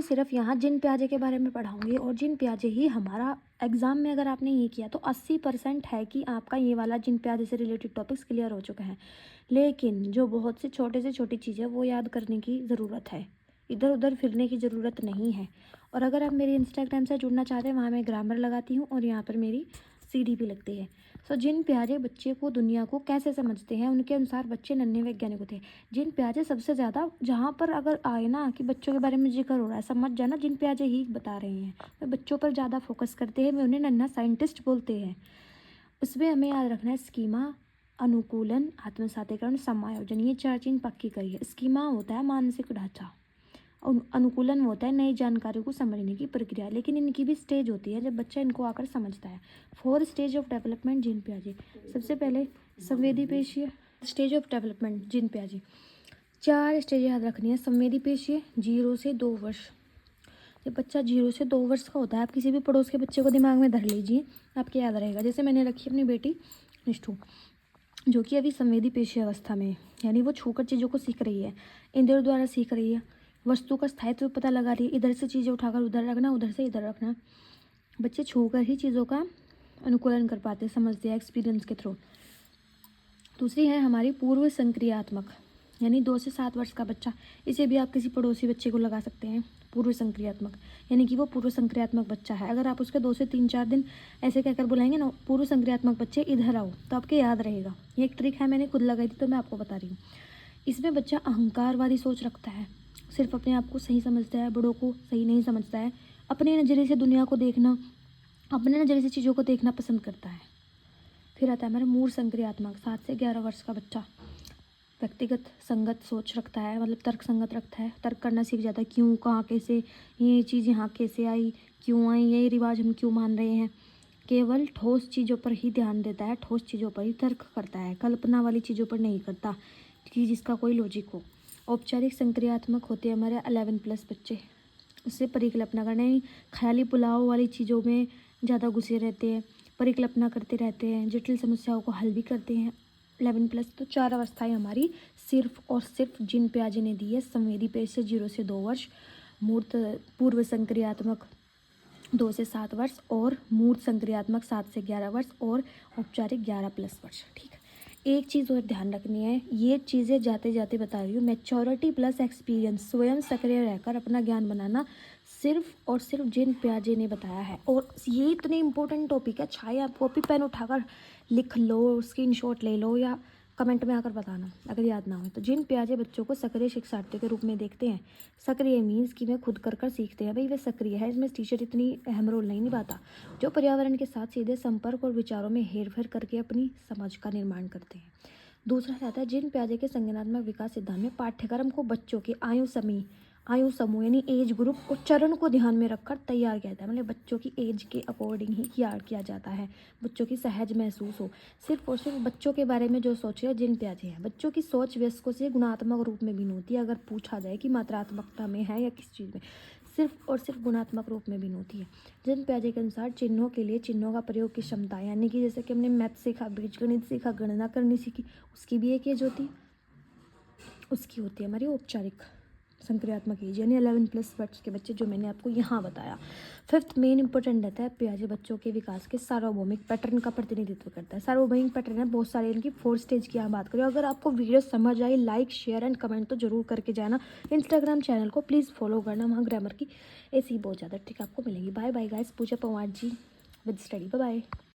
सिर्फ यहाँ जिन प्याजे के बारे में पढ़ाऊंगी और जिन प्याजे ही हमारा एग्ज़ाम में अगर आपने ये किया तो 80% है कि आपका ये वाला जिन प्याजे से रिलेटेड टॉपिक्स क्लियर हो चुके हैं। लेकिन जो बहुत से छोटी चीज़ें वो याद करने की ज़रूरत है, इधर उधर फिरने की ज़रूरत नहीं है। और अगर आप मेरे इंस्टाग्राम से जुड़ना चाहते हैं, वहाँ मैं ग्रामर लगाती हूँ और यहाँ पर मेरी सीडी भी लगती है। सो जिन प्याजे बच्चे को दुनिया को कैसे समझते हैं, उनके अनुसार बच्चे नन्हे वैज्ञानिक होते हैं। जिन प्याजे सबसे ज़्यादा जहाँ पर अगर आए ना कि बच्चों के बारे में जिक्र हो रहा है, समझ जाना जिन प्याजे ही बता रहे हैं। वे बच्चों पर ज़्यादा फोकस करते हैं, वे उन्हें नन्हा साइंटिस्ट बोलते हैं। उसमें हमें याद रखना है स्कीमा, अनुकूलन, आत्मसातीकरण, समायोजन, ये 4 चीज़ पक्की करिए। स्कीमा होता है मानसिक ढांचा, अनुकूलन होता है नई जानकारी को समझने की प्रक्रिया। लेकिन इनकी भी स्टेज होती है जब बच्चा इनको आकर समझता है। 4 स्टेज ऑफ डेवलपमेंट जिन प्याजे। सबसे पहले संवेदी पेशीय स्टेज ऑफ डेवलपमेंट जिन प्याजे। 4 स्टेज याद रखनी है। संवेदी पेशीय 0 से 2 वर्ष। जब बच्चा 0 से 2 वर्ष का होता है, आप किसी भी पड़ोस के बच्चे को दिमाग में धर लीजिए, आपके याद रहेगा। जैसे मैंने रखी अपनी बेटी निष्ठू, जो कि अभी संवेदी पेशीय अवस्था में है, यानी वो छूकर चीज़ों को सीख रही है, इंद्रियों द्वारा सीख रही है, वस्तु का स्थायित्व पता लगा रही है, इधर से चीज़ें उठाकर उधर रखना, उधर से इधर रखना। बच्चे छूकर ही चीज़ों का अनुकूलन कर पाते, समझते हैं एक्सपीरियंस के थ्रू। दूसरी है हमारी पूर्व संक्रियात्मक, यानी 2 से 7 वर्ष का बच्चा। इसे भी आप किसी पड़ोसी बच्चे को लगा सकते हैं। पूर्व संक्रियात्मक यानी कि वो पूर्व संक्रियात्मक बच्चा है। अगर आप उसके 2 से 3-4 दिन ऐसे कहकर बुलाएंगे ना, पूर्व संक्रियात्मक बच्चे इधर आओ, तो आपके याद रहेगा। ये एक ट्रिक है, मैंने खुद लगाई थी तो मैं आपको बता रही हूँ। इसमें बच्चा अहंकारवादी सोच रखता है, सिर्फ अपने आप को सही समझता है, बड़ों को सही नहीं समझता है। अपने नज़रिए से दुनिया को देखना, अपने नज़रिए से चीज़ों को देखना पसंद करता है। फिर आता है हमारा मूल संक्रियात्मक, 7 से 11 वर्ष का बच्चा। व्यक्तिगत संगत सोच रखता है, मतलब तर्क संगत रखता है, तर्क करना सीख जाता है। क्यों, कहाँ, कैसे, ये चीज़ यहाँ कैसे आई, क्यों आई, यही रिवाज हम क्यों मान रहे हैं। केवल ठोस चीज़ों पर ही ध्यान देता है, ठोस चीज़ों पर ही तर्क करता है, कल्पना वाली चीज़ों पर नहीं करता कि जिसका कोई लॉजिक हो। औपचारिक संक्रियात्मक होते हैं हमारे 11+ बच्चे। उससे परिकल्पना करना, ख्याली पुलाव वाली चीज़ों में ज़्यादा घुसे रहते हैं, परिकल्पना करते रहते हैं, जटिल समस्याओं को हल भी करते हैं। 11+। तो 4 अवस्थाएं हमारी सिर्फ और सिर्फ जिन प्याजे ने दी है। संवेदी पेशीय 0 से 2 वर्ष, मूर्त पूर्व संक्रियात्मक 2 से 7 वर्ष, और मूर्त संक्रियात्मक 7 से 11 वर्ष, और औपचारिक 11+ वर्ष। ठीक है। एक चीज़ और ध्यान रखनी है, ये चीज़ें जाते जाते बता रही हूँ। मैच्योरिटी प्लस एक्सपीरियंस, स्वयं सक्रिय रहकर अपना ज्ञान बनाना, सिर्फ और सिर्फ जिन प्याजे ने बताया है। और ये इतने इंपॉर्टेंट टॉपिक है, चाहे आप कॉपी पेन उठाकर लिख लो, स्क्रीनशॉट ले लो, या कमेंट में आकर बताना अगर याद ना हो तो। जिन प्याजे बच्चों को सक्रिय शिक्षार्थी के रूप में देखते हैं। सक्रिय मीन्स कि वे खुद कर सीखते हैं, भाई वे सक्रिय है, इसमें टीचर इतनी अहम रोल नहीं निभाता। जो पर्यावरण के साथ सीधे संपर्क और विचारों में हेरफेर करके अपनी समझ का निर्माण करते हैं। दूसरा आता है जिन प्याजे के संज्ञानात्मक विकास सिद्धांत में पाठ्यक्रम को बच्चों के आयु समूह यानी एज ग्रुप और चरण को ध्यान में रखकर तैयार किया जाता है। मतलब बच्चों की एज के अकॉर्डिंग ही तैयार किया जाता है, बच्चों की सहज महसूस हो। सिर्फ और सिर्फ बच्चों के बारे में जो सोच रहे जिन प्याजे हैं। बच्चों की सोच वयस्कों से गुणात्मक रूप में भिन्न होती है। अगर पूछा जाए कि मात्रात्मकता में है या किस चीज़ में, सिर्फ और सिर्फ गुणात्मक रूप में भिन्न होती है। जिन प्याजे के अनुसार चिन्हों के लिए चिन्हों का प्रयोग की क्षमता, यानी कि जैसे कि हमने मैथ सीखा, बीजगणित सीखा, गणना करनी सीखी, उसकी भी एक एज होती है। उसकी होती है हमारी औपचारिक संक्रियात्मक एज, यानी 11+ वर्ष के बच्चे, जो मैंने आपको यहाँ बताया। 5th मेन इंपॉर्टेंट रहता है प्याजे बच्चों के विकास के सार्वभौमिक पैटर्न का प्रतिनिधित्व करता है। सार्वभौमिक पैटर्न है बहुत सारे, इनकी 4 स्टेज की यहाँ बात करें। अगर आपको वीडियो समझ आई, लाइक शेयर एंड कमेंट तो जरूर करके जाना। इंस्टाग्राम चैनल को प्लीज़ फॉलो करना, वहाँ ग्रामर की ऐसी बहुत ज़्यादा ट्रिक आपको मिलेंगी। Bye bye guys, Pooja Pawar ji with study. Bye bye.